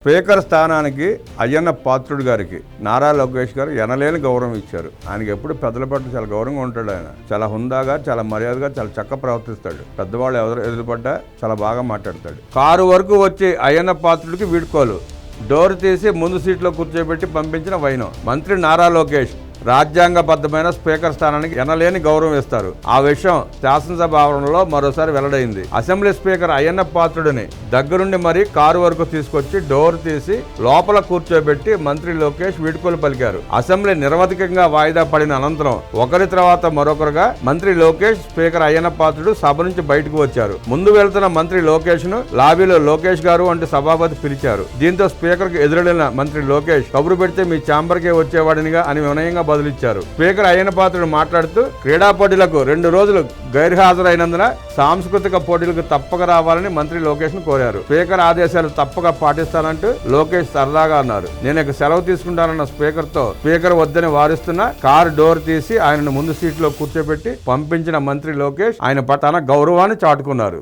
Speaker స్థానానికి అయ్యన్న పాత్రుడు గారికి నారా లోకేష్ గారు ఎనలేని గౌరవం ఇచ్చారు. ఆయనకి ఎప్పుడు పెద్దల పట్ల చాలా గౌరవంగా ఉంటాడు. ఆయన చాలా హుందాగా, చాలా మర్యాదగా, చాలా చక్కగా ప్రవర్తిస్తాడు. పెద్దవాళ్ళు ఎవరు ఎదురుపడ్డా చాలా బాగా మాట్లాడతాడు. కారు వరకు వచ్చి అయ్యన్న పాత్రుడికి వీడ్కోలు, డోర్ తీసి ముందు సీట్లో కూర్చోబెట్టి పంపించిన వైనం. మంత్రి నారా లోకేష్ రాజ్యాంగబద్ధమైన స్పీకర్ స్థానానికి ఎనలేని గౌరవం ఇస్తారు. ఆ విషయం శాసనసభ ఆవరణలో మరోసారి వెల్లడైంది. అసెంబ్లీ స్పీకర్ అయ్యన్న పాత్రుడిని దగ్గరుండి మరీ కారు వరకు తీసుకొచ్చి డోర్ తీసి లోపల కూర్చోబెట్టి మంత్రి లోకేష్ వీడ్కోలు పలికారు. అసెంబ్లీ నిరవధికంగా వాయిదా పడిన అనంతరం ఒకరి తర్వాత మరొకరుగా మంత్రి లోకేష్, స్పీకర్ అయ్యన్న పాత్రుడు సభ నుంచి బయటకు వచ్చారు. ముందు వెళ్తున్న మంత్రి లోకేష్ ను లాబీలో లోకేష్ గారు అంటూ సభాపతి పిలిచారు. దీంతో స్పీకర్ కు ఎదురెళ్లిన మంత్రి లోకేష్ కబురు పెడితే మీ ఛాంబర్కే వచ్చేవాడినిగా అని వినయంగా బదులిచ్చారు. స్పీకర్ అయ్యన్న పాత్రుడు మాట్లాడుతూ క్రీడా పోటీలకు 2 రోజులు గైర్హాజరైనందున సాంస్కృతిక పోటీలకు తప్పక రావాలని మంత్రి లోకేష్ ను కోరారు. స్పీకర్ ఆదేశాలు తప్పక పాటిస్తానంటూ లోకేష్ సరదాగా అన్నారు. నేను సెలవు తీసుకుంటానన్న స్పీకర్ తో స్పీకర్ వద్దని వారిస్తున్న కారు డోర్ తీసి ఆయనను ముందు సీట్లో కూర్చోబెట్టి పంపించిన మంత్రి లోకేష్ ఆయన తన గౌరవాన్ని చాటుకున్నారు.